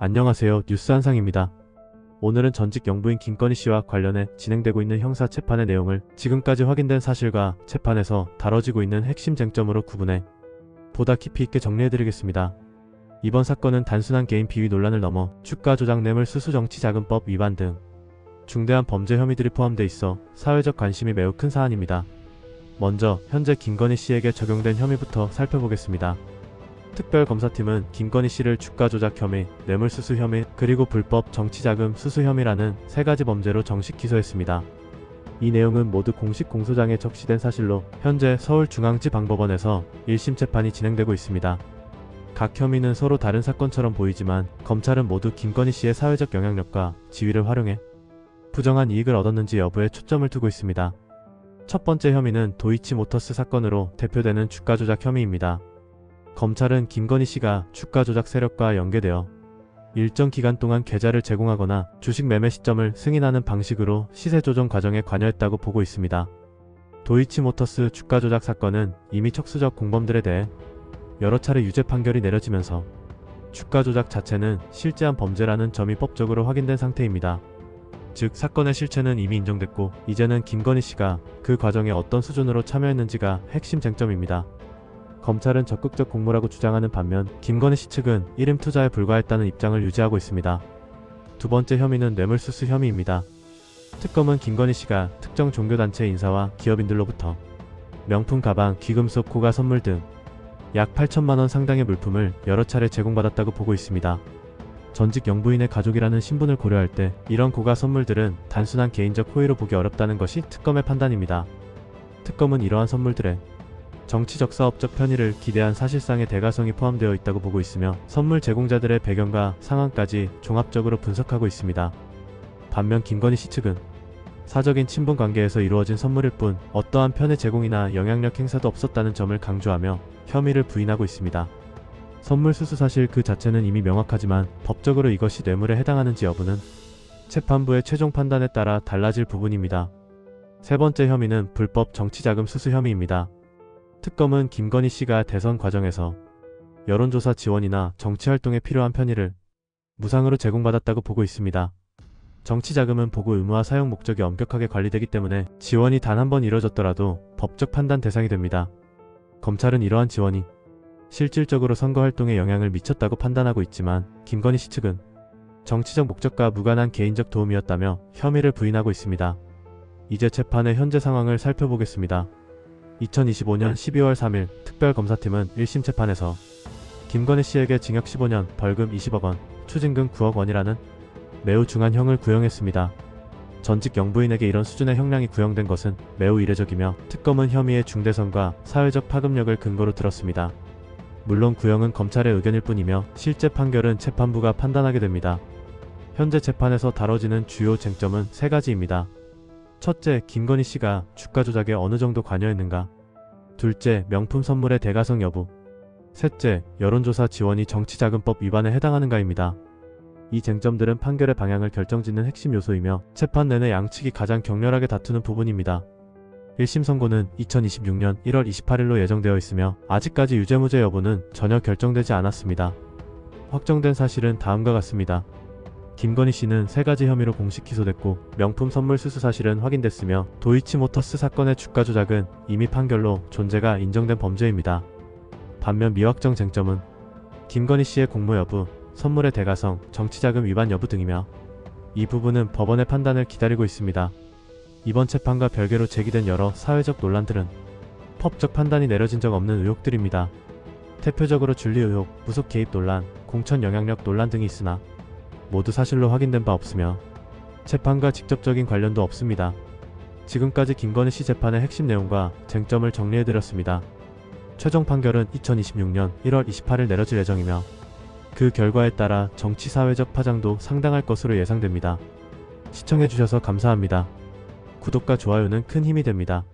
안녕하세요. 뉴스 한상입니다. 오늘은 전직 영부인 김건희 씨와 관련해 진행되고 있는 형사 재판의 내용을 지금까지 확인된 사실과 재판에서 다뤄지고 있는 핵심 쟁점으로 구분해 보다 깊이 있게 정리해드리겠습니다. 이번 사건은 단순한 개인 비위 논란을 넘어 주가 조작 뇌물 수수 정치자금법 위반 등 중대한 범죄 혐의들이 포함돼 있어 사회적 관심이 매우 큰 사안입니다. 먼저 현재 김건희 씨에게 적용된 혐의부터 살펴보겠습니다. 특별검사팀은 김건희 씨를 주가 조작 혐의, 뇌물수수 혐의, 그리고 불법 정치자금 수수 혐의라는 세 가지 범죄로 정식 기소했습니다. 이 내용은 모두 공식 공소장에 적시된 사실로 현재 서울중앙지방법원에서 1심 재판이 진행되고 있습니다. 각 혐의는 서로 다른 사건처럼 보이지만 검찰은 모두 김건희 씨의 사회적 영향력과 지위를 활용해 부정한 이익을 얻었는지 여부에 초점을 두고 있습니다. 첫 번째 혐의는 도이치모터스 사건으로 대표되는 주가 조작 혐의입니다. 검찰은 김건희 씨가 주가 조작 세력과 연계되어 일정 기간 동안 계좌를 제공하거나 주식 매매 시점을 승인하는 방식으로 시세 조정 과정에 관여했다고 보고 있습니다. 도이치모터스 주가 조작 사건은 이미 척수적 공범들에 대해 여러 차례 유죄 판결이 내려지면서 주가 조작 자체는 실제한 범죄라는 점이 법적으로 확인된 상태입니다. 즉 사건의 실체는 이미 인정됐고 이제는 김건희 씨가 그 과정에 어떤 수준으로 참여했는지가 핵심 쟁점입니다. 검찰은 적극적 공모라고 주장하는 반면 김건희 씨 측은 이름 투자에 불과했다는 입장을 유지하고 있습니다. 두 번째 혐의는 뇌물수수 혐의입니다. 특검은 김건희 씨가 특정 종교단체 인사와 기업인들로부터 명품 가방, 귀금속, 고가 선물 등 약 8천만원 상당의 물품을 여러 차례 제공받았다고 보고 있습니다. 전직 영부인의 가족이라는 신분을 고려할 때 이런 고가 선물들은 단순한 개인적 호의로 보기 어렵다는 것이 특검의 판단입니다. 특검은 이러한 선물들에 정치적 사업적 편의를 기대한 사실상의 대가성이 포함되어 있다고 보고 있으며 선물 제공자들의 배경과 상황까지 종합적으로 분석하고 있습니다. 반면 김건희 씨 측은 사적인 친분 관계에서 이루어진 선물일 뿐 어떠한 편의 제공이나 영향력 행사도 없었다는 점을 강조하며 혐의를 부인하고 있습니다. 선물 수수 사실 그 자체는 이미 명확하지만 법적으로 이것이 뇌물에 해당하는지 여부는 재판부의 최종 판단에 따라 달라질 부분입니다. 세 번째 혐의는 불법 정치자금 수수 혐의입니다. 특검은 김건희 씨가 대선 과정에서 여론조사 지원이나 정치활동에 필요한 편의를 무상으로 제공받았다고 보고 있습니다. 정치자금은 보고 의무와 사용 목적이 엄격하게 관리되기 때문에 지원이 단 한 번 이뤄졌더라도 법적 판단 대상이 됩니다. 검찰은 이러한 지원이 실질적으로 선거활동에 영향을 미쳤다고 판단하고 있지만 김건희 씨 측은 정치적 목적과 무관한 개인적 도움이었다며 혐의를 부인하고 있습니다. 이제 재판의 현재 상황을 살펴보겠습니다. 2025년 12월 3일 특별검사팀은 1심 재판에서 김건희 씨에게 징역 15년, 벌금 20억 원, 추징금 9억 원이라는 매우 중한 형을 구형했습니다. 전직 영부인에게 이런 수준의 형량이 구형된 것은 매우 이례적이며 특검은 혐의의 중대성과 사회적 파급력을 근거로 들었습니다. 물론 구형은 검찰의 의견일 뿐이며 실제 판결은 재판부가 판단하게 됩니다. 현재 재판에서 다뤄지는 주요 쟁점은 세 가지입니다. 첫째, 김건희 씨가 주가 조작에 어느 정도 관여했는가? 둘째, 명품 선물의 대가성 여부. 셋째, 여론조사 지원이 정치자금법 위반에 해당하는가입니다. 이 쟁점들은 판결의 방향을 결정짓는 핵심 요소이며 재판 내내 양측이 가장 격렬하게 다투는 부분입니다. 1심 선고는 2026년 1월 28일로 예정되어 있으며 아직까지 유죄무죄 여부는 전혀 결정되지 않았습니다. 확정된 사실은 다음과 같습니다. 김건희 씨는 세 가지 혐의로 공식 기소됐고 명품 선물 수수 사실은 확인됐으며 도이치모터스 사건의 주가 조작은 이미 판결로 존재가 인정된 범죄입니다. 반면 미확정 쟁점은 김건희 씨의 공모 여부, 선물의 대가성, 정치자금 위반 여부 등이며 이 부분은 법원의 판단을 기다리고 있습니다. 이번 재판과 별개로 제기된 여러 사회적 논란들은 법적 판단이 내려진 적 없는 의혹들입니다. 대표적으로 준리 의혹, 무속 개입 논란, 공천 영향력 논란 등이 있으나 모두 사실로 확인된 바 없으며 재판과 직접적인 관련도 없습니다. 지금까지 김건희 씨 재판의 핵심 내용과 쟁점을 정리해드렸습니다. 최종 판결은 2026년 1월 28일 내려질 예정이며 그 결과에 따라 정치사회적 파장도 상당할 것으로 예상됩니다. 시청해주셔서 감사합니다. 구독과 좋아요는 큰 힘이 됩니다.